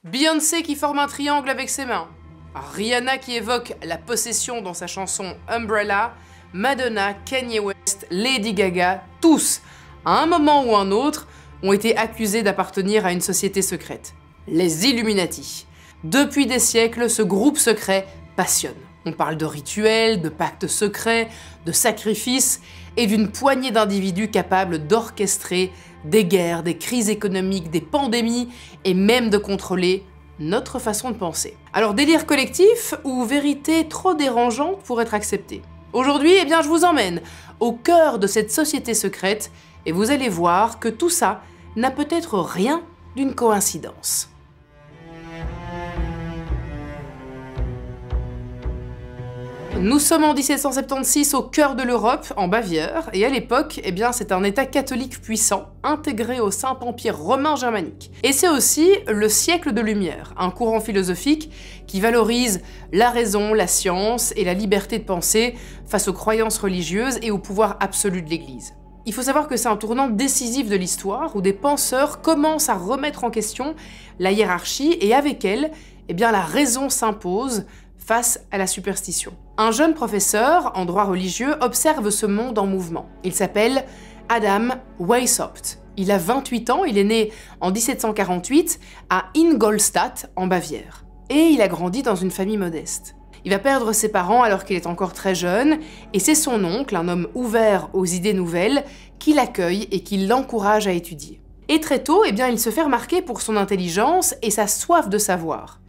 Beyoncé qui forme un triangle avec ses mains. Rihanna qui évoque la possession dans sa chanson Umbrella. Madonna, Kanye West, Lady Gaga, tous, à un moment ou un autre, ont été accusés d'appartenir à une société secrète. Les Illuminati. Depuis des siècles, ce groupe secret passionne. On parle de rituels, de pactes secrets, de sacrifices et d'une poignée d'individus capables d'orchestrer des guerres, des crises économiques, des pandémies et même de contrôler notre façon de penser. Alors délire collectif ou vérité trop dérangeante pour être acceptée? Aujourd'hui, eh bien, je vous emmène au cœur de cette société secrète et vous allez voir que tout ça n'a peut-être rien d'une coïncidence. Nous sommes en 1776 au cœur de l'Europe, en Bavière, et à l'époque, eh bien, c'est un État catholique puissant, intégré au Saint-Empire romain germanique. Et c'est aussi le siècle de Lumière, un courant philosophique qui valorise la raison, la science et la liberté de penser face aux croyances religieuses et au pouvoir absolu de l'Église. Il faut savoir que c'est un tournant décisif de l'histoire où des penseurs commencent à remettre en question la hiérarchie et avec elle, eh bien, la raison s'impose face à la superstition. Un jeune professeur en droit religieux observe ce monde en mouvement. Il s'appelle Adam Weishaupt. Il a 28 ans, il est né en 1748 à Ingolstadt en Bavière. Et il a grandi dans une famille modeste. Il va perdre ses parents alors qu'il est encore très jeune, et c'est son oncle, un homme ouvert aux idées nouvelles, qui l'accueille et qui l'encourage à étudier. Et très tôt, eh bien, il se fait remarquer pour son intelligence et sa soif de savoir.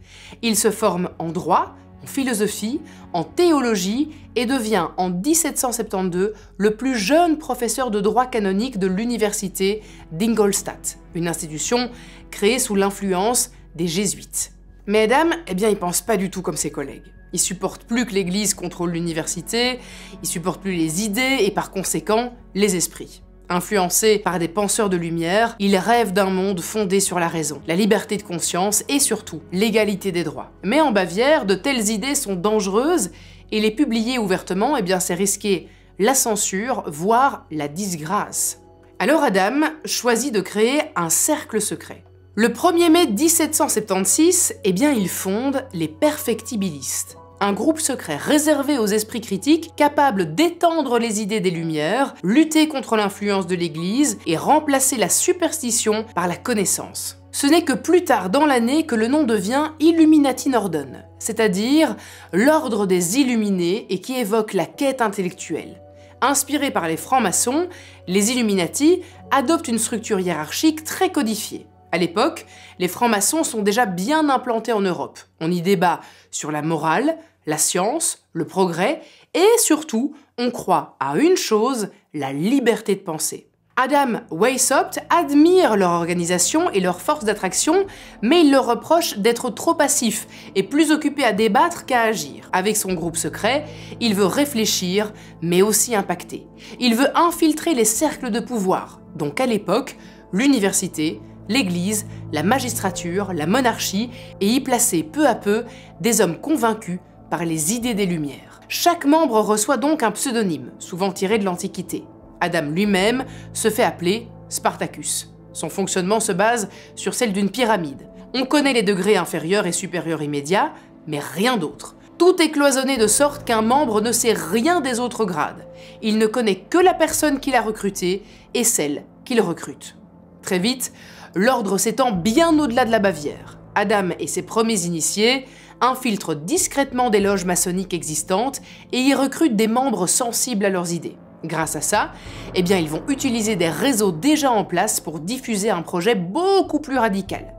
Il se forme en droit, en philosophie, en théologie et devient en 1772 le plus jeune professeur de droit canonique de l'université d'Ingolstadt, une institution créée sous l'influence des jésuites. Mais Adam, eh bien, il pense pas du tout comme ses collègues. Il supporte plus que l'Église contrôle l'université, il supporte plus les idées et par conséquent les esprits. Influencé par des penseurs de lumière, il rêve d'un monde fondé sur la raison, la liberté de conscience et surtout l'égalité des droits. Mais en Bavière, de telles idées sont dangereuses et les publier ouvertement, eh bien, c'est risquer la censure, voire la disgrâce. Alors Adam choisit de créer un cercle secret. Le 1er mai 1776, eh bien, il fonde les Perfectibilistes. Un groupe secret réservé aux esprits critiques, capables d'étendre les idées des Lumières, lutter contre l'influence de l'Église et remplacer la superstition par la connaissance. Ce n'est que plus tard dans l'année que le nom devient Illuminati Orden, c'est-à-dire l'ordre des Illuminés et qui évoque la quête intellectuelle. Inspirés par les francs-maçons, les Illuminati adoptent une structure hiérarchique très codifiée. À l'époque, les francs-maçons sont déjà bien implantés en Europe. On y débat sur la morale, la science, le progrès, et surtout, on croit à une chose, la liberté de penser. Adam Weishaupt admire leur organisation et leur force d'attraction, mais il leur reproche d'être trop passifs et plus occupés à débattre qu'à agir. Avec son groupe secret, il veut réfléchir, mais aussi impacter. Il veut infiltrer les cercles de pouvoir, donc à l'époque, l'université, l'Église, la magistrature, la monarchie, et y placer peu à peu des hommes convaincus par les idées des Lumières. Chaque membre reçoit donc un pseudonyme, souvent tiré de l'Antiquité. Adam lui-même se fait appeler Spartacus. Son fonctionnement se base sur celle d'une pyramide. On connaît les degrés inférieurs et supérieurs immédiats, mais rien d'autre. Tout est cloisonné de sorte qu'un membre ne sait rien des autres grades. Il ne connaît que la personne qu'il a recrutée et celle qu'il recrute. Très vite, l'ordre s'étend bien au-delà de la Bavière. Adam et ses premiers initiés infiltrent discrètement des loges maçonniques existantes et y recrutent des membres sensibles à leurs idées. Grâce à ça, eh bien, ils vont utiliser des réseaux déjà en place pour diffuser un projet beaucoup plus radical.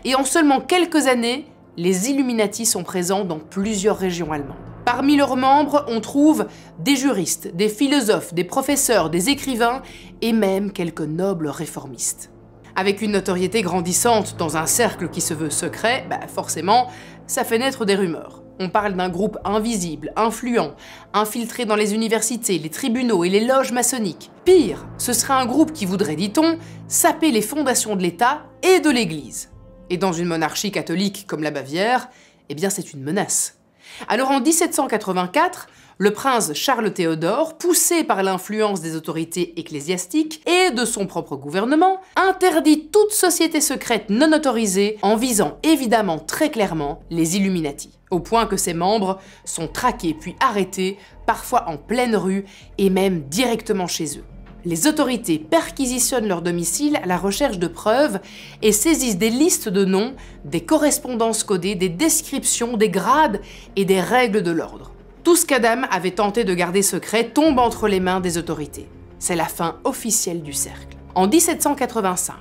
Et en seulement quelques années, les Illuminati sont présents dans plusieurs régions allemandes. Parmi leurs membres, on trouve des juristes, des philosophes, des professeurs, des écrivains et même quelques nobles réformistes. Avec une notoriété grandissante dans un cercle qui se veut secret, forcément, ça fait naître des rumeurs. On parle d'un groupe invisible, influent, infiltré dans les universités, les tribunaux et les loges maçonniques. Pire, ce serait un groupe qui voudrait, dit-on, saper les fondations de l'État et de l'Église. Et dans une monarchie catholique comme la Bavière, eh bien c'est une menace. Alors en 1784, le prince Charles Théodore, poussé par l'influence des autorités ecclésiastiques et de son propre gouvernement, interdit toute société secrète non autorisée en visant évidemment très clairement les Illuminati, au point que ses membres sont traqués puis arrêtés, parfois en pleine rue et même directement chez eux. Les autorités perquisitionnent leur domicile à la recherche de preuves et saisissent des listes de noms, des correspondances codées, des descriptions, des grades et des règles de l'ordre. Tout ce qu'Adam avait tenté de garder secret tombe entre les mains des autorités. C'est la fin officielle du cercle. En 1785,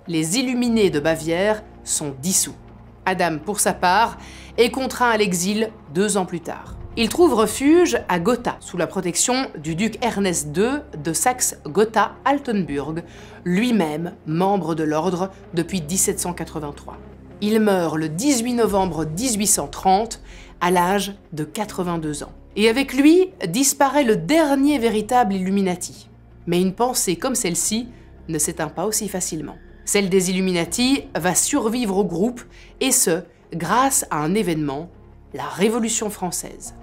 les Illuminés de Bavière sont dissous. Adam, pour sa part, est contraint à l'exil 2 ans plus tard. Il trouve refuge à Gotha, sous la protection du duc Ernest II de Saxe-Gotha-Altenburg, lui-même membre de l'ordre depuis 1783. Il meurt le 18 novembre 1830, à l'âge de 82 ans. Et avec lui disparaît le dernier véritable Illuminati. Mais une pensée comme celle-ci ne s'éteint pas aussi facilement. Celle des Illuminati va survivre au groupe, et ce, grâce à un événement, la Révolution française.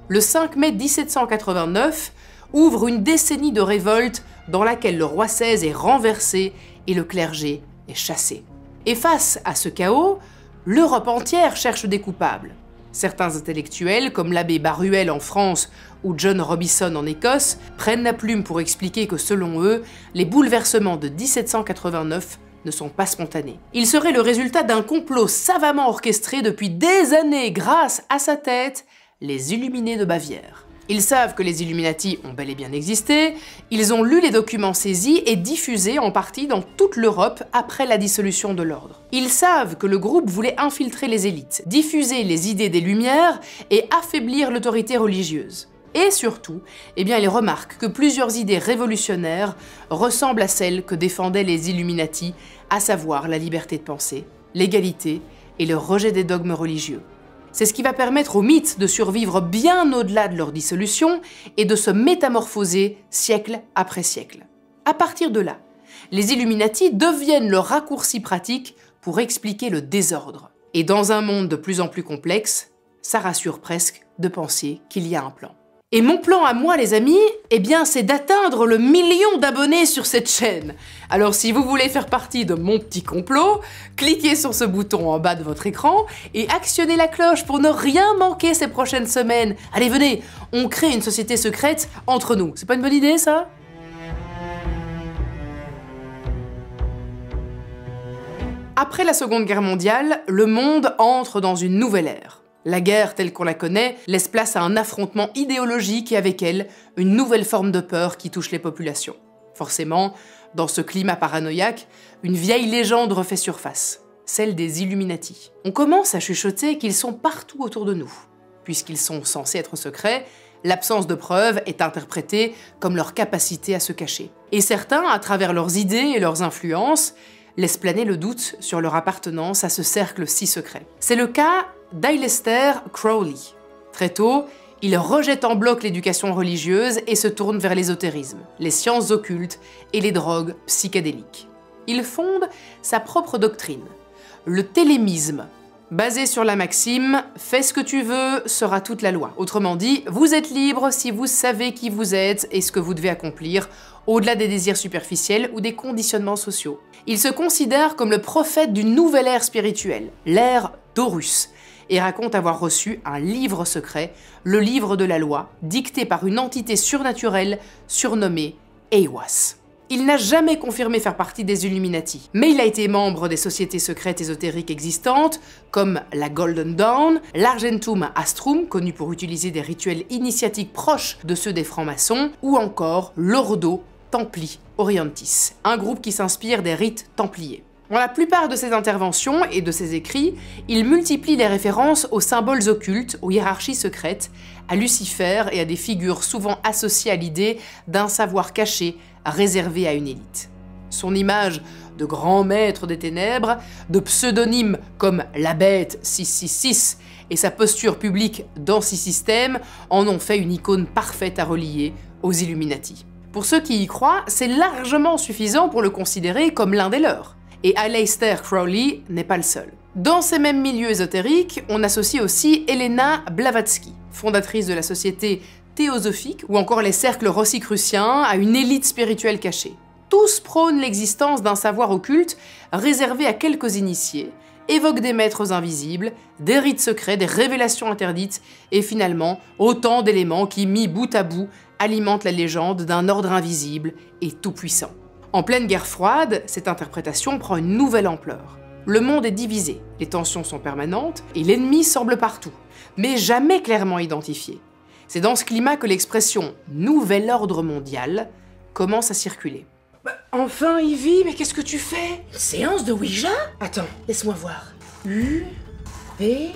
Le 5 mai 1789 ouvre une décennie de révolte dans laquelle le roi XVI est renversé et le clergé est chassé. Et face à ce chaos, l'Europe entière cherche des coupables. Certains intellectuels, comme l'abbé Baruel en France ou John Robison en Écosse, prennent la plume pour expliquer que selon eux, les bouleversements de 1789 ne sont pas spontanés. Ils seraient le résultat d'un complot savamment orchestré depuis des années grâce à sa tête, les Illuminés de Bavière. Ils savent que les Illuminati ont bel et bien existé, ils ont lu les documents saisis et diffusés en partie dans toute l'Europe après la dissolution de l'ordre. Ils savent que le groupe voulait infiltrer les élites, diffuser les idées des Lumières et affaiblir l'autorité religieuse. Et surtout, ils remarquent que plusieurs idées révolutionnaires ressemblent à celles que défendaient les Illuminati, à savoir la liberté de penser, l'égalité et le rejet des dogmes religieux. C'est ce qui va permettre aux mythes de survivre bien au-delà de leur dissolution et de se métamorphoser siècle après siècle. À partir de là, les Illuminati deviennent le raccourci pratique pour expliquer le désordre. Et dans un monde de plus en plus complexe, ça rassure presque de penser qu'il y a un plan. Et mon plan à moi, les amis, c'est d'atteindre le 1 million d'abonnés sur cette chaîne. Alors si vous voulez faire partie de mon petit complot, cliquez sur ce bouton en bas de votre écran et actionnez la cloche pour ne rien manquer ces prochaines semaines. Allez, venez, on crée une société secrète entre nous. C'est pas une bonne idée, ça ? Après la Seconde Guerre mondiale, le monde entre dans une nouvelle ère. La guerre telle qu'on la connaît laisse place à un affrontement idéologique et avec elle, une nouvelle forme de peur qui touche les populations. Forcément, dans ce climat paranoïaque, une vieille légende refait surface, celle des Illuminati. On commence à chuchoter qu'ils sont partout autour de nous. Puisqu'ils sont censés être secrets, l'absence de preuves est interprétée comme leur capacité à se cacher. Et certains, à travers leurs idées et leurs influences, laissent planer le doute sur leur appartenance à ce cercle si secret. C'est le cas d'Aleister Crowley. Très tôt, il rejette en bloc l'éducation religieuse et se tourne vers l'ésotérisme, les sciences occultes et les drogues psychédéliques. Il fonde sa propre doctrine, le télémisme, basé sur la maxime « fais ce que tu veux, sera toute la loi ». Autrement dit, vous êtes libre si vous savez qui vous êtes et ce que vous devez accomplir, au-delà des désirs superficiels ou des conditionnements sociaux. Il se considère comme le prophète d'une nouvelle ère spirituelle, l'ère d'Horus, et raconte avoir reçu un livre secret, le livre de la loi, dicté par une entité surnaturelle surnommée Aiwass. Il n'a jamais confirmé faire partie des Illuminati, mais il a été membre des sociétés secrètes ésotériques existantes, comme la Golden Dawn, l'Argentum Astrum, connu pour utiliser des rituels initiatiques proches de ceux des francs-maçons, ou encore l'Ordo Templi Orientis, un groupe qui s'inspire des rites templiers. Dans la plupart de ses interventions et de ses écrits, il multiplie les références aux symboles occultes, aux hiérarchies secrètes, à Lucifer et à des figures souvent associées à l'idée d'un savoir caché réservé à une élite. Son image de grand maître des ténèbres, de pseudonymes comme la Bête 666 et sa posture publique d'anti-système en ont fait une icône parfaite à relier aux Illuminati. Pour ceux qui y croient, c'est largement suffisant pour le considérer comme l'un des leurs. Et Aleister Crowley n'est pas le seul. Dans ces mêmes milieux ésotériques, on associe aussi Helena Blavatsky, fondatrice de la société théosophique, ou encore les cercles rosicruciens, à une élite spirituelle cachée. Tous prônent l'existence d'un savoir occulte réservé à quelques initiés, évoquent des maîtres invisibles, des rites secrets, des révélations interdites, et finalement autant d'éléments qui, mis bout à bout, alimentent la légende d'un ordre invisible et tout-puissant. En pleine guerre froide, cette interprétation prend une nouvelle ampleur. Le monde est divisé, les tensions sont permanentes et l'ennemi semble partout, mais jamais clairement identifié. C'est dans ce climat que l'expression « nouvel ordre mondial » commence à circuler. Enfin, Ivy, mais qu'est-ce que tu fais? Une séance de Ouija? Attends, laisse-moi voir. U-P-T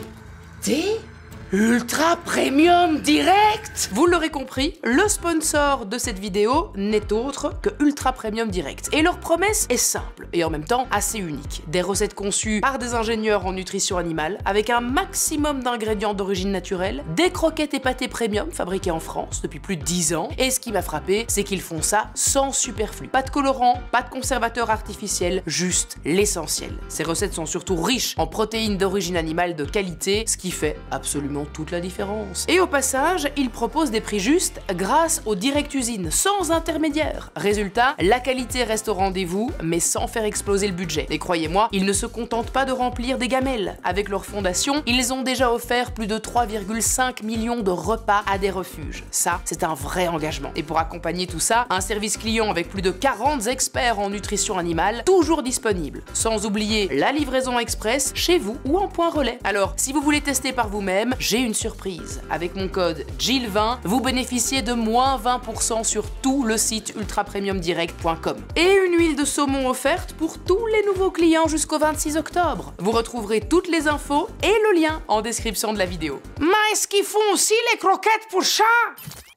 Ultra Premium Direct. Vous l'aurez compris, le sponsor de cette vidéo n'est autre que Ultra Premium Direct. Et leur promesse est simple et en même temps assez unique. Des recettes conçues par des ingénieurs en nutrition animale avec un maximum d'ingrédients d'origine naturelle, des croquettes et pâtés premium fabriqués en France depuis plus de 10 ans. Et ce qui m'a frappé, c'est qu'ils font ça sans superflu. Pas de colorant, pas de conservateur artificiel, juste l'essentiel. Ces recettes sont surtout riches en protéines d'origine animale de qualité, ce qui fait absolument toute la différence. Et au passage, ils proposent des prix justes grâce aux direct usines, sans intermédiaire. Résultat, la qualité reste au rendez-vous, mais sans faire exploser le budget. Et croyez-moi, ils ne se contentent pas de remplir des gamelles. Avec leur fondation, ils ont déjà offert plus de 3,5 millions de repas à des refuges. Ça, c'est un vrai engagement. Et pour accompagner tout ça, un service client avec plus de 40 experts en nutrition animale, toujours disponible. Sans oublier la livraison express chez vous ou en point relais. Alors, si vous voulez tester par vous-même, j'ai une surprise. Avec mon code GIL20, vous bénéficiez de moins 20% sur tout le site ultrapremiumdirect.com. Et une huile de saumon offerte pour tous les nouveaux clients jusqu'au 26 octobre. Vous retrouverez toutes les infos et le lien en description de la vidéo. Mais est-ce qu'ils font aussi les croquettes pour chat?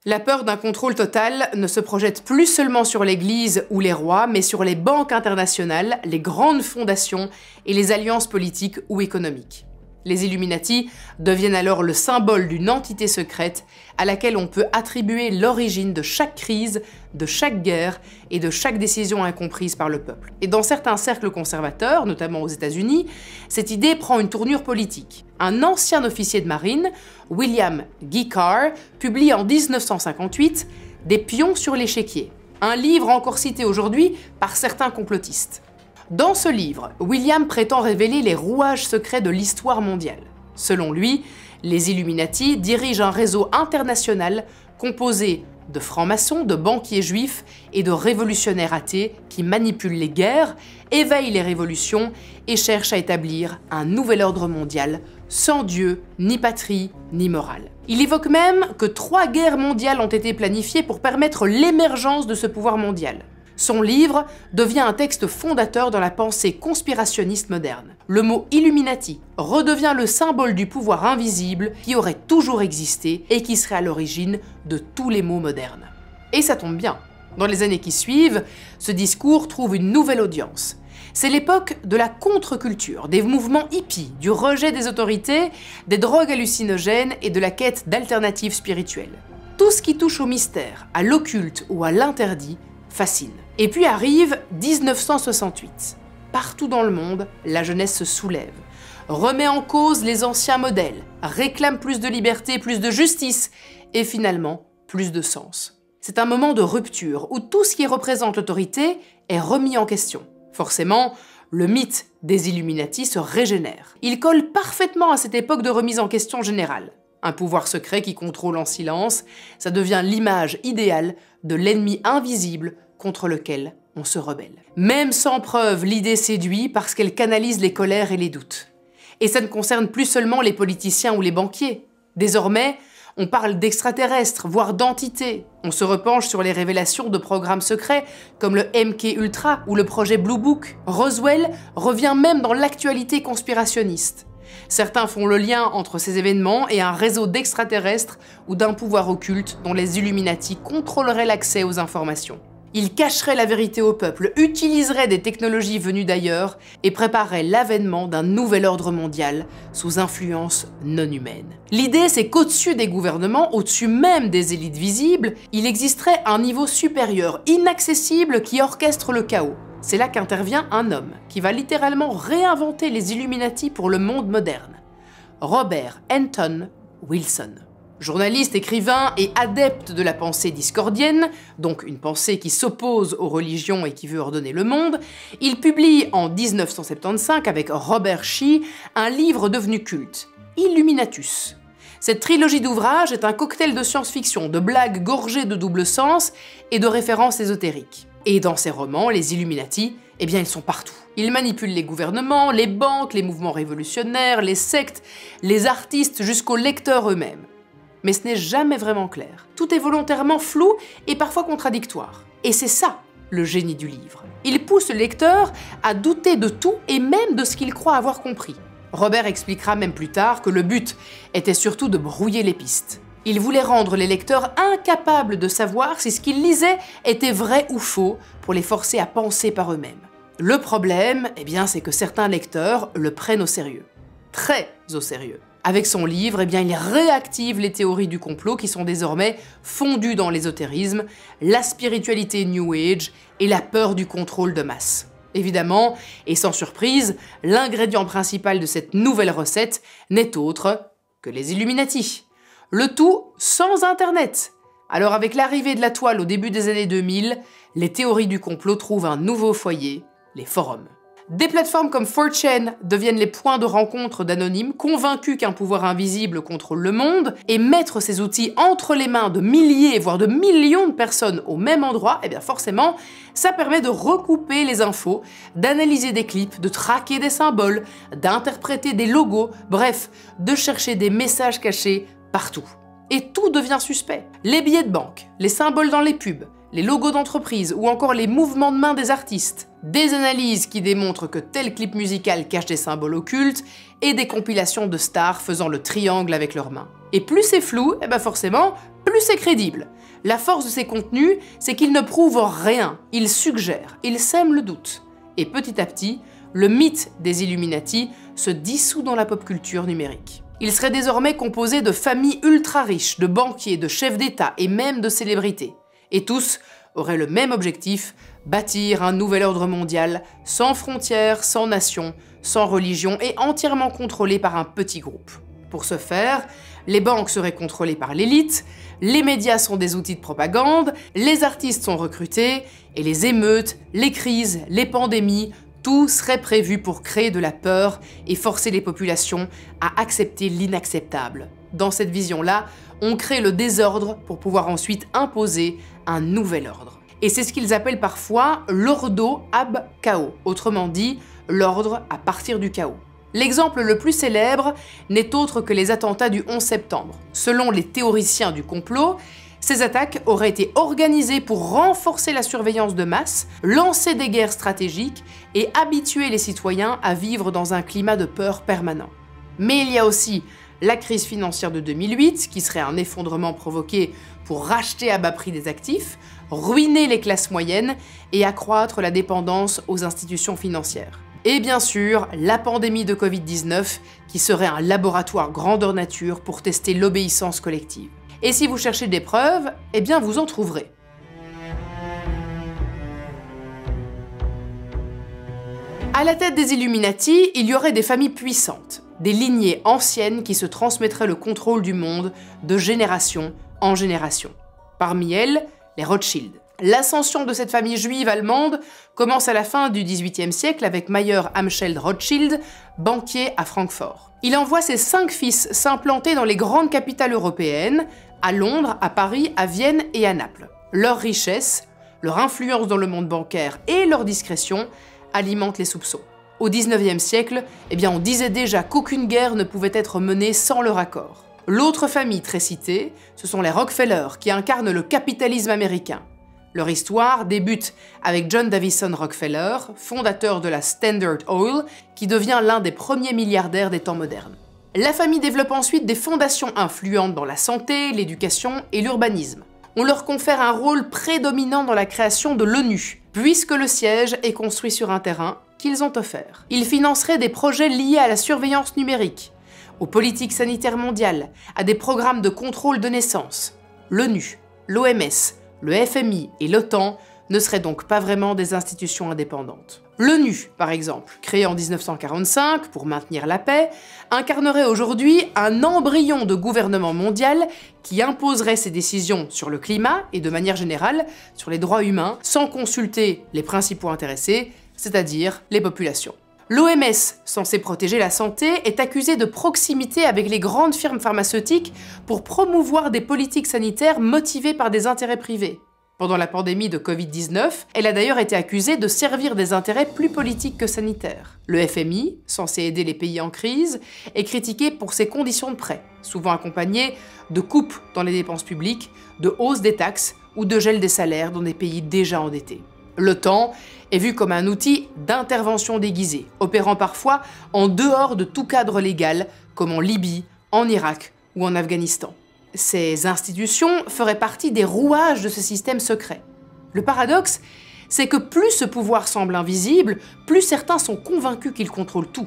La peur d'un contrôle total ne se projette plus seulement sur l'Église ou les rois, mais sur les banques internationales, les grandes fondations et les alliances politiques ou économiques. Les Illuminati deviennent alors le symbole d'une entité secrète à laquelle on peut attribuer l'origine de chaque crise, de chaque guerre et de chaque décision incomprise par le peuple. Et dans certains cercles conservateurs, notamment aux États-Unis, cette idée prend une tournure politique. Un ancien officier de marine, William Guy Carr, publie en 1958 « Des pions sur l'échiquier », un livre encore cité aujourd'hui par certains complotistes. Dans ce livre, William prétend révéler les rouages secrets de l'histoire mondiale. Selon lui, les Illuminati dirigent un réseau international composé de francs-maçons, de banquiers juifs et de révolutionnaires athées qui manipulent les guerres, éveillent les révolutions et cherchent à établir un nouvel ordre mondial sans Dieu, ni patrie, ni morale. Il évoque même que 3 guerres mondiales ont été planifiées pour permettre l'émergence de ce pouvoir mondial. Son livre devient un texte fondateur dans la pensée conspirationniste moderne. Le mot Illuminati redevient le symbole du pouvoir invisible qui aurait toujours existé et qui serait à l'origine de tous les maux modernes. Et ça tombe bien. Dans les années qui suivent, ce discours trouve une nouvelle audience. C'est l'époque de la contre-culture, des mouvements hippies, du rejet des autorités, des drogues hallucinogènes et de la quête d'alternatives spirituelles. Tout ce qui touche au mystère, à l'occulte ou à l'interdit fascine. Et puis arrive 1968. Partout dans le monde, la jeunesse se soulève, remet en cause les anciens modèles, réclame plus de liberté, plus de justice et finalement plus de sens. C'est un moment de rupture où tout ce qui représente l'autorité est remis en question. Forcément, le mythe des Illuminati se régénère. Il colle parfaitement à cette époque de remise en question générale. Un pouvoir secret qui contrôle en silence, ça devient l'image idéale de l'ennemi invisible contre lequel on se rebelle. Même sans preuve, l'idée séduit parce qu'elle canalise les colères et les doutes. Et ça ne concerne plus seulement les politiciens ou les banquiers. Désormais, on parle d'extraterrestres, voire d'entités. On se repenche sur les révélations de programmes secrets comme le MK Ultra ou le projet Blue Book. Roswell revient même dans l'actualité conspirationniste. Certains font le lien entre ces événements et un réseau d'extraterrestres ou d'un pouvoir occulte dont les Illuminati contrôleraient l'accès aux informations. Ils cacheraient la vérité au peuple, utiliseraient des technologies venues d'ailleurs et prépareraient l'avènement d'un nouvel ordre mondial sous influence non humaine. L'idée, c'est qu'au-dessus des gouvernements, au-dessus même des élites visibles, il existerait un niveau supérieur, inaccessible, qui orchestre le chaos. C'est là qu'intervient un homme qui va littéralement réinventer les Illuminati pour le monde moderne. Robert Anton Wilson. Journaliste, écrivain et adepte de la pensée discordienne, donc une pensée qui s'oppose aux religions et qui veut ordonner le monde, il publie en 1975 avec Robert Shea un livre devenu culte, Illuminatus. Cette trilogie d'ouvrages est un cocktail de science-fiction, de blagues gorgées de double sens et de références ésotériques. Et dans ces romans, les Illuminati, eh bien ils sont partout. Ils manipulent les gouvernements, les banques, les mouvements révolutionnaires, les sectes, les artistes jusqu'aux lecteurs eux-mêmes. Mais ce n'est jamais vraiment clair. Tout est volontairement flou et parfois contradictoire. Et c'est ça, le génie du livre. Il pousse le lecteur à douter de tout et même de ce qu'il croit avoir compris. Robert expliquera même plus tard que le but était surtout de brouiller les pistes. Il voulait rendre les lecteurs incapables de savoir si ce qu'ils lisaient était vrai ou faux pour les forcer à penser par eux-mêmes. Le problème, eh bien, c'est que certains lecteurs le prennent au sérieux. Très au sérieux. Avec son livre, eh bien, il réactive les théories du complot qui sont désormais fondues dans l'ésotérisme, la spiritualité New Age et la peur du contrôle de masse. Évidemment, et sans surprise, l'ingrédient principal de cette nouvelle recette n'est autre que les Illuminati. Le tout sans Internet. Alors avec l'arrivée de la toile au début des années 2000, les théories du complot trouvent un nouveau foyer, les forums. Des plateformes comme 4chan deviennent les points de rencontre d'anonymes convaincus qu'un pouvoir invisible contrôle le monde, et mettre ces outils entre les mains de milliers, voire de millions de personnes au même endroit, eh bien forcément, ça permet de recouper les infos, d'analyser des clips, de traquer des symboles, d'interpréter des logos, bref, de chercher des messages cachés partout. Et tout devient suspect. Les billets de banque, les symboles dans les pubs, les logos d'entreprise ou encore les mouvements de main des artistes, des analyses qui démontrent que tel clip musical cache des symboles occultes et des compilations de stars faisant le triangle avec leurs mains. Et plus c'est flou, eh ben forcément, plus c'est crédible. La force de ces contenus, c'est qu'ils ne prouvent rien, ils suggèrent, ils sèment le doute. Et petit à petit, le mythe des Illuminati se dissout dans la pop culture numérique. Il serait désormais composé de familles ultra riches, de banquiers, de chefs d'État et même de célébrités. Et tous auraient le même objectif, bâtir un nouvel ordre mondial, sans frontières, sans nation, sans religion et entièrement contrôlé par un petit groupe. Pour ce faire, les banques seraient contrôlées par l'élite, les médias sont des outils de propagande, les artistes sont recrutés, et les émeutes, les crises, les pandémies, tout serait prévu pour créer de la peur et forcer les populations à accepter l'inacceptable. Dans cette vision-là, on crée le désordre pour pouvoir ensuite imposer un nouvel ordre. Et c'est ce qu'ils appellent parfois l'ordo ab chaos, autrement dit, l'ordre à partir du chaos. L'exemple le plus célèbre n'est autre que les attentats du 11 septembre. Selon les théoriciens du complot, ces attaques auraient été organisées pour renforcer la surveillance de masse, lancer des guerres stratégiques et habituer les citoyens à vivre dans un climat de peur permanent. Mais il y a aussi la crise financière de 2008, qui serait un effondrement provoqué pour racheter à bas prix des actifs, ruiner les classes moyennes et accroître la dépendance aux institutions financières. Et bien sûr, la pandémie de Covid-19, qui serait un laboratoire grandeur nature pour tester l'obéissance collective. Et si vous cherchez des preuves, eh bien vous en trouverez. À la tête des Illuminati, il y aurait des familles puissantes, des lignées anciennes qui se transmettraient le contrôle du monde de génération en génération. Parmi elles, les Rothschild. L'ascension de cette famille juive allemande commence à la fin du XVIIIe siècle avec Mayer Amschel Rothschild, banquier à Francfort. Il envoie ses 5 fils s'implanter dans les grandes capitales européennes, à Londres, à Paris, à Vienne et à Naples. Leur richesse, leur influence dans le monde bancaire et leur discrétion alimentent les soupçons. Au XIXe siècle, eh bien on disait déjà qu'aucune guerre ne pouvait être menée sans leur accord. L'autre famille très citée, ce sont les Rockefeller, qui incarnent le capitalisme américain. Leur histoire débute avec John Davison Rockefeller, fondateur de la Standard Oil, qui devient l'un des premiers milliardaires des temps modernes. La famille développe ensuite des fondations influentes dans la santé, l'éducation et l'urbanisme. On leur confère un rôle prédominant dans la création de l'ONU, puisque le siège est construit sur un terrain qu'ils ont offert. Ils financeraient des projets liés à la surveillance numérique, aux politiques sanitaires mondiales, à des programmes de contrôle de naissance. L'ONU, l'OMS, le FMI et l'OTAN ne seraient donc pas vraiment des institutions indépendantes. L'ONU, par exemple, créée en 1945 pour maintenir la paix, incarnerait aujourd'hui un embryon de gouvernement mondial qui imposerait ses décisions sur le climat et de manière générale sur les droits humains sans consulter les principaux intéressés, c'est-à-dire les populations. L'OMS, censée protéger la santé, est accusée de proximité avec les grandes firmes pharmaceutiques pour promouvoir des politiques sanitaires motivées par des intérêts privés. Pendant la pandémie de Covid-19, elle a d'ailleurs été accusée de servir des intérêts plus politiques que sanitaires. Le FMI, censé aider les pays en crise, est critiqué pour ses conditions de prêt, souvent accompagnées de coupes dans les dépenses publiques, de hausses des taxes ou de gel des salaires dans des pays déjà endettés. L'OTAN est vu comme un outil d'intervention déguisée, opérant parfois en dehors de tout cadre légal, comme en Libye, en Irak ou en Afghanistan. Ces institutions feraient partie des rouages de ce système secret. Le paradoxe, c'est que plus ce pouvoir semble invisible, plus certains sont convaincus qu'ils contrôlent tout.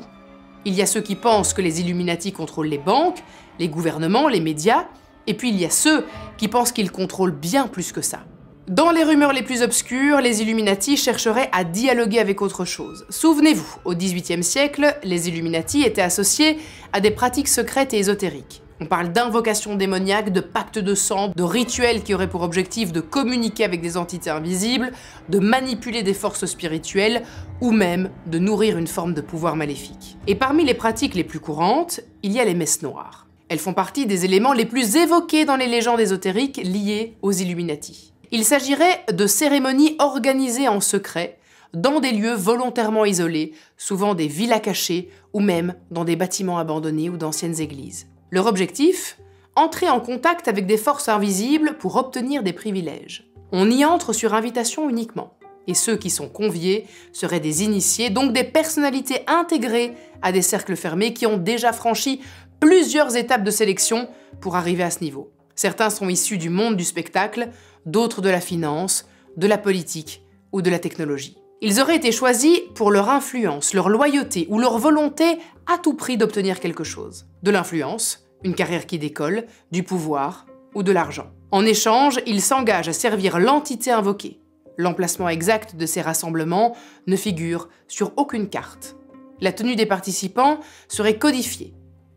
Il y a ceux qui pensent que les Illuminati contrôlent les banques, les gouvernements, les médias, et puis il y a ceux qui pensent qu'ils contrôlent bien plus que ça. Dans les rumeurs les plus obscures, les Illuminati chercheraient à dialoguer avec autre chose. Souvenez-vous, au XVIIIe siècle, les Illuminati étaient associés à des pratiques secrètes et ésotériques. On parle d'invocations démoniaques, de pactes de sang, de rituels qui auraient pour objectif de communiquer avec des entités invisibles, de manipuler des forces spirituelles, ou même de nourrir une forme de pouvoir maléfique. Et parmi les pratiques les plus courantes, il y a les messes noires. Elles font partie des éléments les plus évoqués dans les légendes ésotériques liées aux Illuminati. Il s'agirait de cérémonies organisées en secret, dans des lieux volontairement isolés, souvent des villas cachées, ou même dans des bâtiments abandonnés ou d'anciennes églises. Leur objectif ? Entrer en contact avec des forces invisibles pour obtenir des privilèges. On y entre sur invitation uniquement. Et ceux qui sont conviés seraient des initiés, donc des personnalités intégrées à des cercles fermés qui ont déjà franchi plusieurs étapes de sélection pour arriver à ce niveau. Certains sont issus du monde du spectacle, d'autres de la finance, de la politique ou de la technologie. Ils auraient été choisis pour leur influence, leur loyauté ou leur volonté à tout prix d'obtenir quelque chose. De l'influence, une carrière qui décolle, du pouvoir ou de l'argent. En échange, ils s'engagent à servir l'entité invoquée. L'emplacement exact de ces rassemblements ne figure sur aucune carte. La tenue des participants serait codifiée.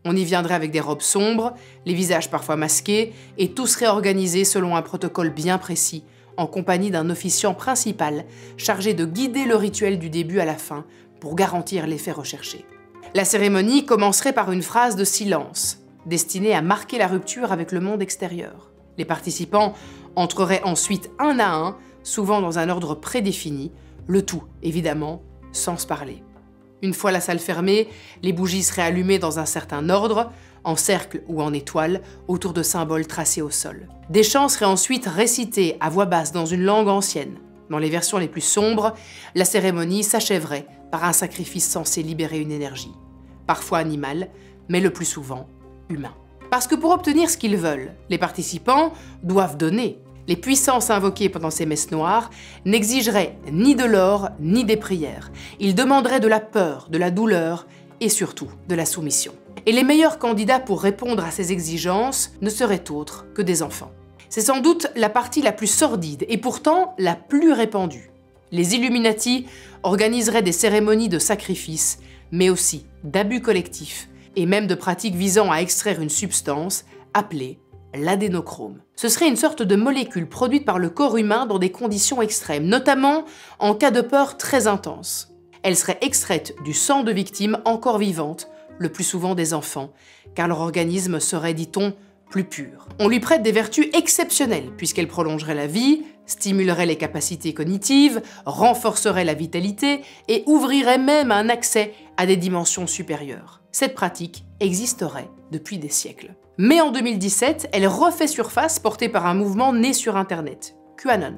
On y viendrait avec des robes sombres, les visages parfois masqués, et tout serait organisé selon un protocole bien précis, en compagnie d'un officiant principal chargé de guider le rituel du début à la fin pour garantir l'effet recherché. La cérémonie commencerait par une phrase de silence, destinée à marquer la rupture avec le monde extérieur. Les participants entreraient ensuite un à un, souvent dans un ordre prédéfini, le tout, évidemment, sans se parler. Une fois la salle fermée, les bougies seraient allumées dans un certain ordre, en cercle ou en étoile, autour de symboles tracés au sol. Des chants seraient ensuite récités à voix basse dans une langue ancienne. Dans les versions les plus sombres, la cérémonie s'achèverait par un sacrifice censé libérer une énergie. Parfois animale, mais le plus souvent humain. Parce que pour obtenir ce qu'ils veulent, les participants doivent donner. Les puissances invoquées pendant ces messes noires n'exigeraient ni de l'or ni des prières. Ils demanderaient de la peur, de la douleur et surtout de la soumission. Et les meilleurs candidats pour répondre à ces exigences ne seraient autres que des enfants. C'est sans doute la partie la plus sordide et pourtant la plus répandue. Les Illuminati organiseraient des cérémonies de sacrifice, mais aussi d'abus collectifs et même de pratiques visant à extraire une substance appelée l'adénochrome. Ce serait une sorte de molécule produite par le corps humain dans des conditions extrêmes, notamment en cas de peur très intense. Elle serait extraite du sang de victimes encore vivantes, le plus souvent des enfants, car leur organisme serait, dit-on, plus pur. On lui prête des vertus exceptionnelles, puisqu'elle prolongerait la vie, stimulerait les capacités cognitives, renforcerait la vitalité et ouvrirait même un accès à des dimensions supérieures. Cette pratique existerait depuis des siècles. Mais en 2017, elle refait surface portée par un mouvement né sur Internet, QAnon.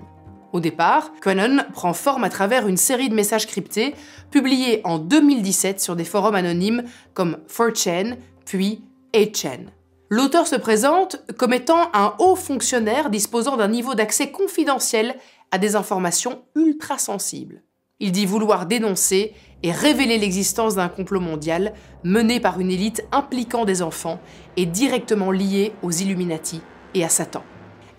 Au départ, QAnon prend forme à travers une série de messages cryptés publiés en 2017 sur des forums anonymes comme 4chan puis 8chan. L'auteur se présente comme étant un haut fonctionnaire disposant d'un niveau d'accès confidentiel à des informations ultra sensibles. Il dit vouloir dénoncer et révéler l'existence d'un complot mondial mené par une élite impliquant des enfants et directement liée aux Illuminati et à Satan.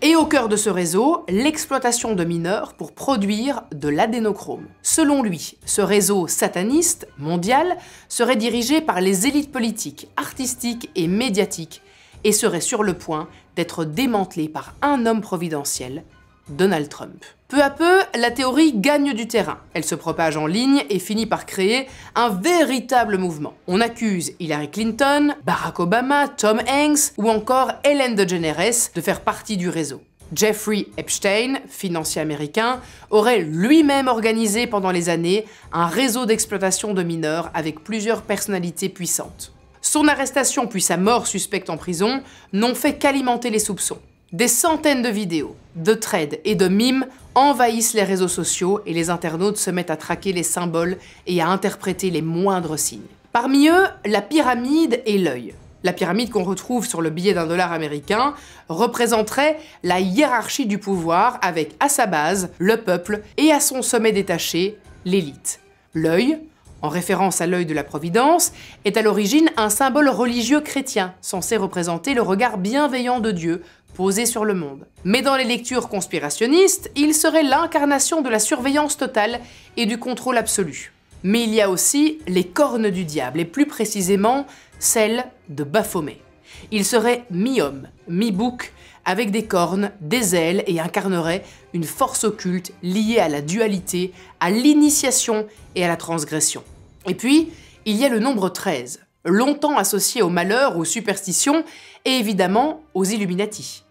Et au cœur de ce réseau, l'exploitation de mineurs pour produire de l'adénochrome. Selon lui, ce réseau sataniste mondial serait dirigé par les élites politiques, artistiques et médiatiques et serait sur le point d'être démantelé par un homme providentiel, Donald Trump. Peu à peu, la théorie gagne du terrain. Elle se propage en ligne et finit par créer un véritable mouvement. On accuse Hillary Clinton, Barack Obama, Tom Hanks ou encore Ellen DeGeneres de faire partie du réseau. Jeffrey Epstein, financier américain, aurait lui-même organisé pendant les années un réseau d'exploitation de mineurs avec plusieurs personnalités puissantes. Son arrestation puis sa mort suspecte en prison n'ont fait qu'alimenter les soupçons. Des centaines de vidéos, de threads et de mimes envahissent les réseaux sociaux et les internautes se mettent à traquer les symboles et à interpréter les moindres signes. Parmi eux, la pyramide et l'œil. La pyramide qu'on retrouve sur le billet d'$1 américain représenterait la hiérarchie du pouvoir avec à sa base le peuple et à son sommet détaché l'élite. L'œil, en référence à l'œil de la Providence, est à l'origine un symbole religieux chrétien censé représenter le regard bienveillant de Dieu posé sur le monde. Mais dans les lectures conspirationnistes, il serait l'incarnation de la surveillance totale et du contrôle absolu. Mais il y a aussi les cornes du diable, et plus précisément celles de Baphomet. Il serait mi-homme, mi-bouc, avec des cornes, des ailes et incarnerait une force occulte liée à la dualité, à l'initiation et à la transgression. Et puis, il y a le nombre 13, longtemps associé au malheur, aux superstitions et évidemment aux Illuminati.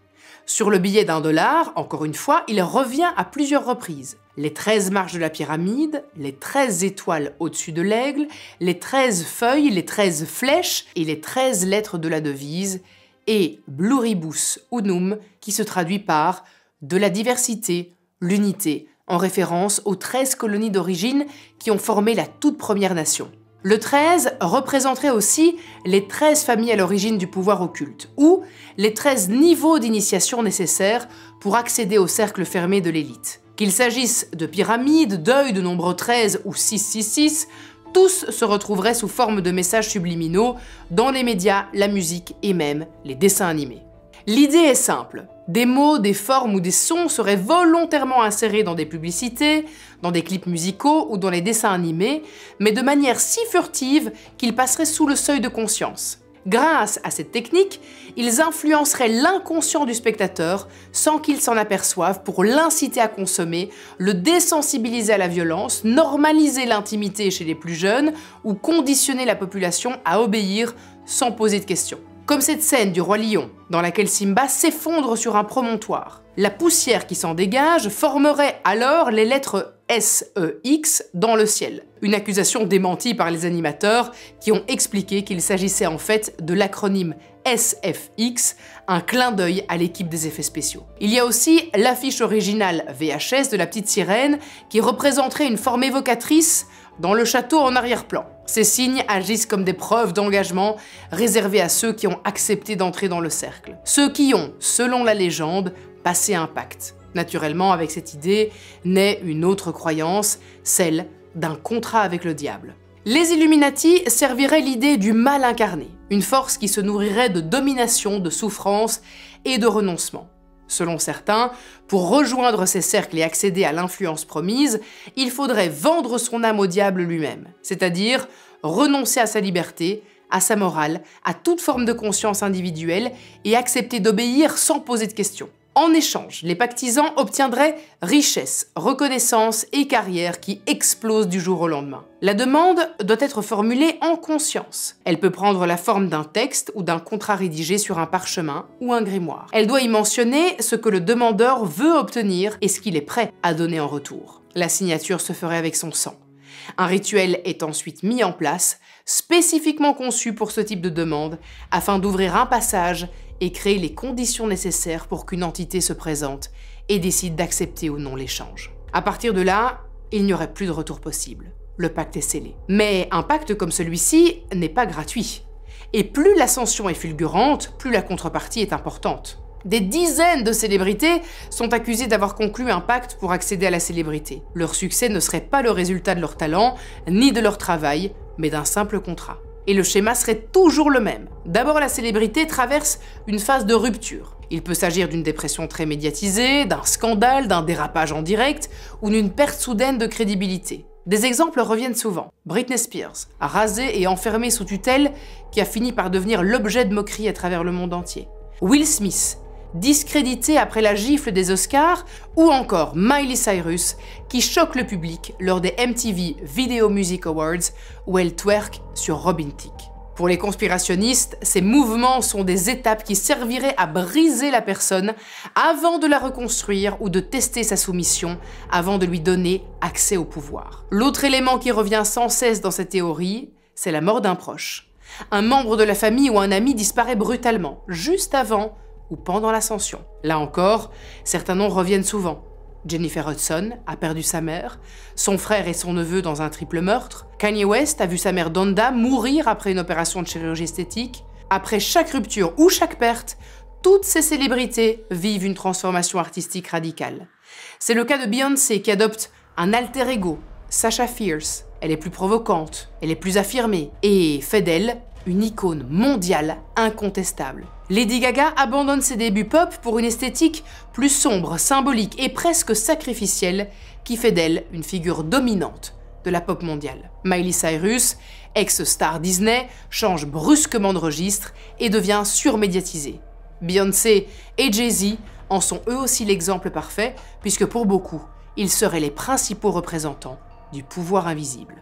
Sur le billet d'$1, encore une fois, il revient à plusieurs reprises. Les 13 marches de la pyramide, les 13 étoiles au-dessus de l'aigle, les 13 feuilles, les 13 flèches et les 13 lettres de la devise, et Bluribus Unum, qui se traduit par « de la diversité, l'unité », en référence aux 13 colonies d'origine qui ont formé la toute première nation. Le 13 représenterait aussi les 13 familles à l'origine du pouvoir occulte, ou les 13 niveaux d'initiation nécessaires pour accéder au cercle fermé de l'élite. Qu'il s'agisse de pyramides, d'œils de nombre 13 ou 666, tous se retrouveraient sous forme de messages subliminaux dans les médias, la musique et même les dessins animés. L'idée est simple. Des mots, des formes ou des sons seraient volontairement insérés dans des publicités, dans des clips musicaux ou dans les dessins animés, mais de manière si furtive qu'ils passeraient sous le seuil de conscience. Grâce à cette technique, ils influenceraient l'inconscient du spectateur sans qu'il s'en aperçoive pour l'inciter à consommer, le désensibiliser à la violence, normaliser l'intimité chez les plus jeunes ou conditionner la population à obéir sans poser de questions. Comme cette scène du Roi Lion, dans laquelle Simba s'effondre sur un promontoire. La poussière qui s'en dégage formerait alors les lettres SEX dans le ciel. Une accusation démentie par les animateurs qui ont expliqué qu'il s'agissait en fait de l'acronyme SFX, un clin d'œil à l'équipe des effets spéciaux. Il y a aussi l'affiche originale VHS de la petite sirène qui représenterait une forme évocatrice dans le château en arrière-plan. Ces signes agissent comme des preuves d'engagement réservées à ceux qui ont accepté d'entrer dans le cercle. Ceux qui ont, selon la légende, passé un pacte. Naturellement, avec cette idée, naît une autre croyance, celle d'un contrat avec le diable. Les Illuminati serviraient l'idée du mal incarné, une force qui se nourrirait de domination, de souffrance et de renoncement. Selon certains, pour rejoindre ces cercles et accéder à l'influence promise, il faudrait vendre son âme au diable lui-même, c'est-à-dire renoncer à sa liberté, à sa morale, à toute forme de conscience individuelle et accepter d'obéir sans poser de questions. En échange, les pactisans obtiendraient richesse, reconnaissance et carrière qui explosent du jour au lendemain. La demande doit être formulée en conscience. Elle peut prendre la forme d'un texte ou d'un contrat rédigé sur un parchemin ou un grimoire. Elle doit y mentionner ce que le demandeur veut obtenir et ce qu'il est prêt à donner en retour. La signature se ferait avec son sang. Un rituel est ensuite mis en place, spécifiquement conçu pour ce type de demande, afin d'ouvrir un passage et créer les conditions nécessaires pour qu'une entité se présente et décide d'accepter ou non l'échange. À partir de là, il n'y aurait plus de retour possible. Le pacte est scellé. Mais un pacte comme celui-ci n'est pas gratuit. Et plus l'ascension est fulgurante, plus la contrepartie est importante. Des dizaines de célébrités sont accusées d'avoir conclu un pacte pour accéder à la célébrité. Leur succès ne serait pas le résultat de leur talent, ni de leur travail, mais d'un simple contrat. Et le schéma serait toujours le même. D'abord, la célébrité traverse une phase de rupture. Il peut s'agir d'une dépression très médiatisée, d'un scandale, d'un dérapage en direct ou d'une perte soudaine de crédibilité. Des exemples reviennent souvent. Britney Spears, rasée et enfermée sous tutelle, qui a fini par devenir l'objet de moqueries à travers le monde entier. Will Smith, discrédité après la gifle des Oscars, ou encore Miley Cyrus, qui choque le public lors des MTV Video Music Awards où elle twerk sur Robin Thicke. Pour les conspirationnistes, ces mouvements sont des étapes qui serviraient à briser la personne avant de la reconstruire ou de tester sa soumission avant de lui donner accès au pouvoir. L'autre élément qui revient sans cesse dans cette théorie, c'est la mort d'un proche. Un membre de la famille ou un ami disparaît brutalement, juste avant ou pendant l'ascension. Là encore, certains noms reviennent souvent. Jennifer Hudson a perdu sa mère, son frère et son neveu dans un triple meurtre. Kanye West a vu sa mère Donda mourir après une opération de chirurgie esthétique. Après chaque rupture ou chaque perte, toutes ces célébrités vivent une transformation artistique radicale. C'est le cas de Beyoncé qui adopte un alter ego, Sasha Fierce. Elle est plus provocante, elle est plus affirmée et fait d'elle une icône mondiale incontestable. Lady Gaga abandonne ses débuts pop pour une esthétique plus sombre, symbolique et presque sacrificielle qui fait d'elle une figure dominante de la pop mondiale. Miley Cyrus, ex-star Disney, change brusquement de registre et devient surmédiatisée. Beyoncé et Jay-Z en sont eux aussi l'exemple parfait puisque pour beaucoup, ils seraient les principaux représentants du pouvoir invisible.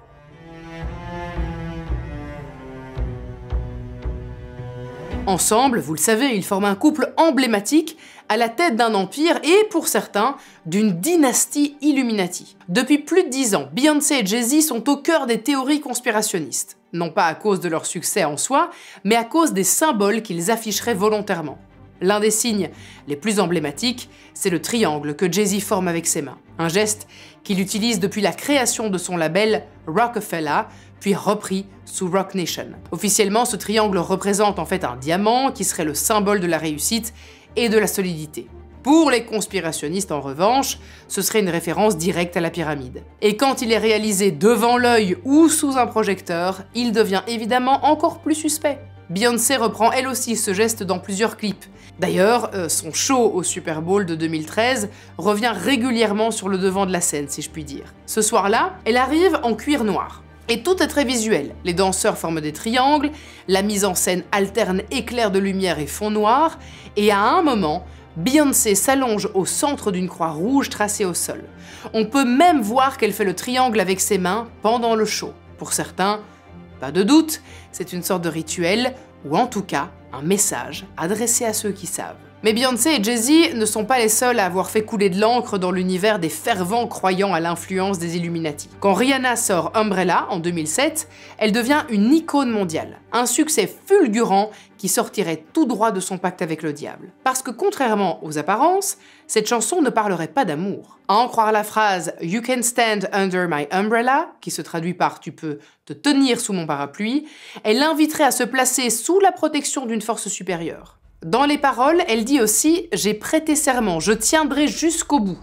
Ensemble, vous le savez, ils forment un couple emblématique à la tête d'un empire et, pour certains, d'une dynastie Illuminati. Depuis plus de 10 ans, Beyoncé et Jay-Z sont au cœur des théories conspirationnistes. Non pas à cause de leur succès en soi, mais à cause des symboles qu'ils afficheraient volontairement. L'un des signes les plus emblématiques, c'est le triangle que Jay-Z forme avec ses mains. Un geste qu'il utilise depuis la création de son label Rockefeller, puis repris sous Roc Nation. Officiellement, ce triangle représente en fait un diamant qui serait le symbole de la réussite et de la solidité. Pour les conspirationnistes, en revanche, ce serait une référence directe à la pyramide. Et quand il est réalisé devant l'œil ou sous un projecteur, il devient évidemment encore plus suspect. Beyoncé reprend elle aussi ce geste dans plusieurs clips. D'ailleurs, son show au Super Bowl de 2013 revient régulièrement sur le devant de la scène, si je puis dire. Ce soir-là, elle arrive en cuir noir. Et tout est très visuel. Les danseurs forment des triangles, la mise en scène alterne éclairs de lumière et fond noir, et à un moment, Beyoncé s'allonge au centre d'une croix rouge tracée au sol. On peut même voir qu'elle fait le triangle avec ses mains pendant le show. Pour certains, pas de doute, c'est une sorte de rituel, ou en tout cas, un message adressé à ceux qui savent. Mais Beyoncé et Jay-Z ne sont pas les seuls à avoir fait couler de l'encre dans l'univers des fervents croyants à l'influence des Illuminati. Quand Rihanna sort Umbrella en 2007, elle devient une icône mondiale. Un succès fulgurant qui sortirait tout droit de son pacte avec le diable. Parce que contrairement aux apparences, cette chanson ne parlerait pas d'amour. À en croire la phrase « You can stand under my umbrella », qui se traduit par « tu peux te tenir sous mon parapluie », elle l'inviterait à se placer sous la protection d'une force supérieure. Dans les paroles, elle dit aussi « J'ai prêté serment, je tiendrai jusqu'au bout ».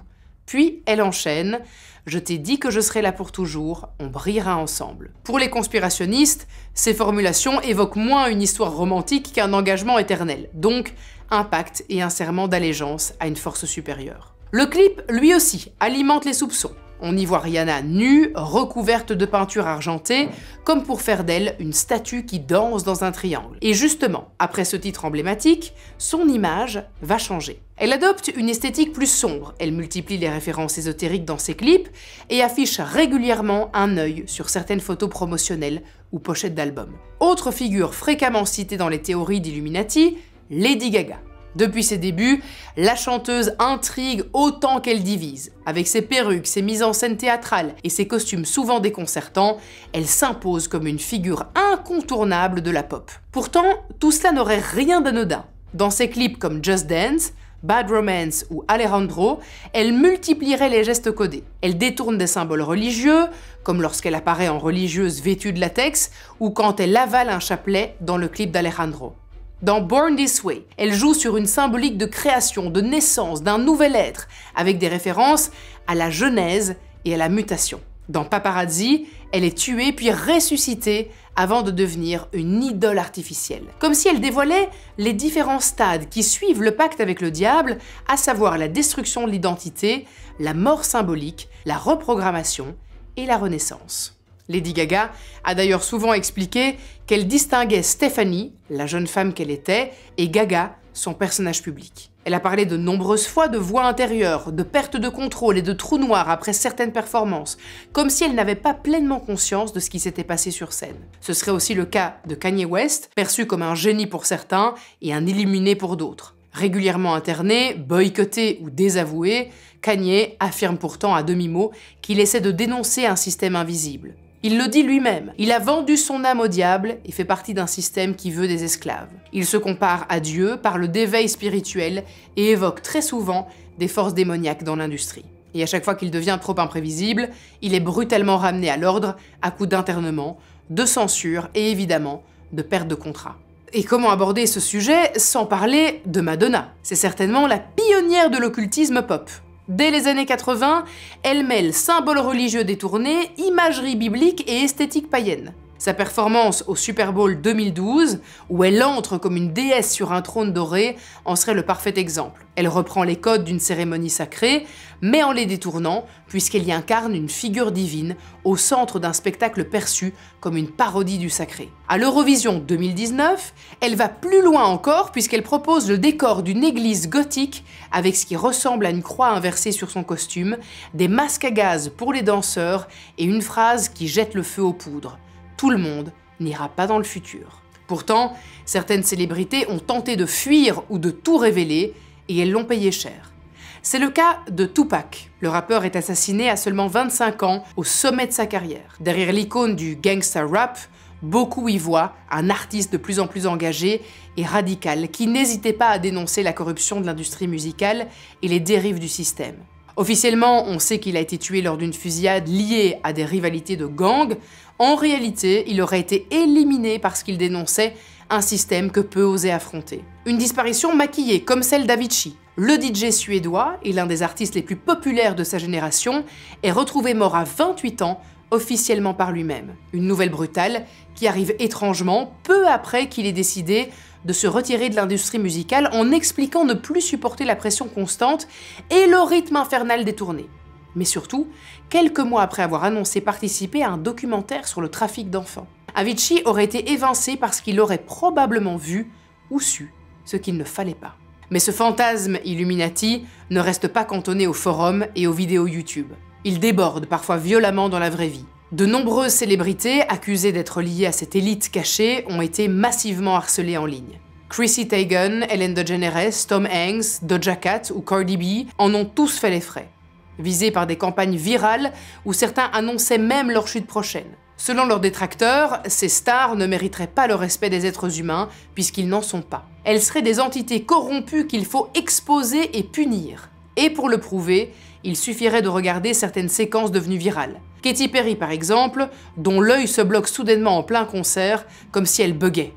Puis elle enchaîne « Je t'ai dit que je serai là pour toujours, on brillera ensemble ». Pour les conspirationnistes, ces formulations évoquent moins une histoire romantique qu'un engagement éternel, donc un pacte et un serment d'allégeance à une force supérieure. Le clip, lui aussi, alimente les soupçons. On y voit Rihanna nue, recouverte de peinture argentée, comme pour faire d'elle une statue qui danse dans un triangle. Et justement, après ce titre emblématique, son image va changer. Elle adopte une esthétique plus sombre, elle multiplie les références ésotériques dans ses clips et affiche régulièrement un œil sur certaines photos promotionnelles ou pochettes d'albums. Autre figure fréquemment citée dans les théories d'Illuminati, Lady Gaga. Depuis ses débuts, la chanteuse intrigue autant qu'elle divise. Avec ses perruques, ses mises en scène théâtrales et ses costumes souvent déconcertants, elle s'impose comme une figure incontournable de la pop. Pourtant, tout cela n'aurait rien d'anodin. Dans ses clips comme Just Dance, Bad Romance ou Alejandro, elle multiplierait les gestes codés. Elle détourne des symboles religieux, comme lorsqu'elle apparaît en religieuse vêtue de latex ou quand elle avale un chapelet dans le clip d'Alejandro. Dans Born This Way, elle joue sur une symbolique de création, de naissance, d'un nouvel être, avec des références à la genèse et à la mutation. Dans Paparazzi, Elle est tuée puis ressuscitée avant de devenir une idole artificielle. Comme si elle dévoilait les différents stades qui suivent le pacte avec le diable, à savoir la destruction de l'identité, la mort symbolique, la reprogrammation et la renaissance. Lady Gaga a d'ailleurs souvent expliqué qu'elle distinguait Stephanie, la jeune femme qu'elle était, et Gaga, son personnage public. Elle a parlé de nombreuses fois de voix intérieure, de perte de contrôle et de trous noirs après certaines performances, comme si elle n'avait pas pleinement conscience de ce qui s'était passé sur scène. Ce serait aussi le cas de Kanye West, perçu comme un génie pour certains et un illuminé pour d'autres. Régulièrement interné, boycotté ou désavoué, Kanye affirme pourtant à demi-mot qu'il essaie de dénoncer un système invisible. Il le dit lui-même, il a vendu son âme au diable et fait partie d'un système qui veut des esclaves. Il se compare à Dieu, parle d'éveil spirituel et évoque très souvent des forces démoniaques dans l'industrie. Et à chaque fois qu'il devient trop imprévisible, il est brutalement ramené à l'ordre à coups d'internement, de censure et évidemment de perte de contrat. Et comment aborder ce sujet sans parler de Madonna? C'est certainement la pionnière de l'occultisme pop. Dès les années 80, elle mêle symboles religieux détournés, imagerie biblique et esthétique païenne. Sa performance au Super Bowl 2012, où elle entre comme une déesse sur un trône doré, en serait le parfait exemple. Elle reprend les codes d'une cérémonie sacrée, mais en les détournant, puisqu'elle y incarne une figure divine au centre d'un spectacle perçu comme une parodie du sacré. À l'Eurovision 2019, elle va plus loin encore puisqu'elle propose le décor d'une église gothique avec ce qui ressemble à une croix inversée sur son costume, des masques à gaz pour les danseurs et une phrase qui jette le feu aux poudres. Tout le monde n'ira pas dans le futur. Pourtant, certaines célébrités ont tenté de fuir ou de tout révéler et elles l'ont payé cher. C'est le cas de Tupac. Le rappeur est assassiné à seulement 25 ans, au sommet de sa carrière. Derrière l'icône du gangsta rap, beaucoup y voient un artiste de plus en plus engagé et radical qui n'hésitait pas à dénoncer la corruption de l'industrie musicale et les dérives du système. Officiellement, on sait qu'il a été tué lors d'une fusillade liée à des rivalités de gangs. En réalité, il aurait été éliminé parce qu'il dénonçait un système que peu oser affronter. Une disparition maquillée comme celle d'Avicii. Le DJ suédois et l'un des artistes les plus populaires de sa génération est retrouvé mort à 28 ans, officiellement par lui-même. Une nouvelle brutale qui arrive étrangement peu après qu'il ait décidé de se retirer de l'industrie musicale en expliquant ne plus supporter la pression constante et le rythme infernal des tournées. Mais surtout, quelques mois après avoir annoncé participer à un documentaire sur le trafic d'enfants. Avicii aurait été évincé parce qu'il aurait probablement vu ou su ce qu'il ne fallait pas. Mais ce fantasme Illuminati ne reste pas cantonné aux forums et aux vidéos YouTube. Il déborde parfois violemment dans la vraie vie. De nombreuses célébrités accusées d'être liées à cette élite cachée ont été massivement harcelées en ligne. Chrissy Teigen, Ellen DeGeneres, Tom Hanks, Doja Cat ou Cardi B en ont tous fait les frais. Visés par des campagnes virales où certains annonçaient même leur chute prochaine. Selon leurs détracteurs, ces stars ne mériteraient pas le respect des êtres humains puisqu'ils n'en sont pas. Elles seraient des entités corrompues qu'il faut exposer et punir. Et pour le prouver, il suffirait de regarder certaines séquences devenues virales. Katy Perry par exemple, dont l'œil se bloque soudainement en plein concert, comme si elle buguait.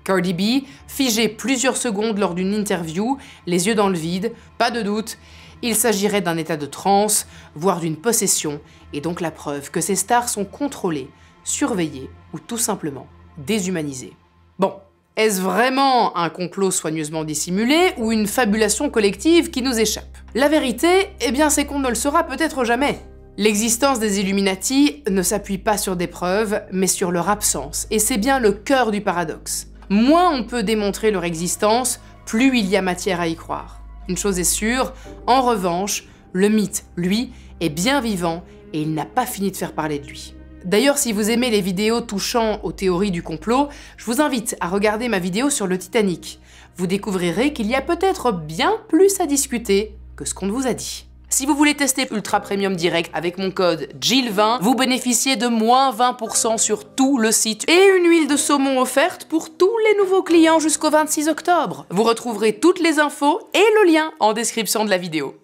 Cardi B, figée plusieurs secondes lors d'une interview, les yeux dans le vide, pas de doute, il s'agirait d'un état de transe, voire d'une possession, et donc la preuve que ces stars sont contrôlées, surveillées ou tout simplement déshumanisées. Bon, est-ce vraiment un complot soigneusement dissimulé ou une fabulation collective qui nous échappe? La vérité, eh bien c'est qu'on ne le saura peut-être jamais. L'existence des Illuminati ne s'appuie pas sur des preuves, mais sur leur absence, et c'est bien le cœur du paradoxe. Moins on peut démontrer leur existence, plus il y a matière à y croire. Une chose est sûre, en revanche, le mythe, lui, est bien vivant et il n'a pas fini de faire parler de lui. D'ailleurs, si vous aimez les vidéos touchant aux théories du complot, je vous invite à regarder ma vidéo sur le Titanic. Vous découvrirez qu'il y a peut-être bien plus à discuter que ce qu'on vous a dit. Si vous voulez tester Ultra Premium Direct avec mon code JILL20, vous bénéficiez de moins 20% sur tout le site et une huile de saumon offerte pour tous les nouveaux clients jusqu'au 26 octobre. Vous retrouverez toutes les infos et le lien en description de la vidéo.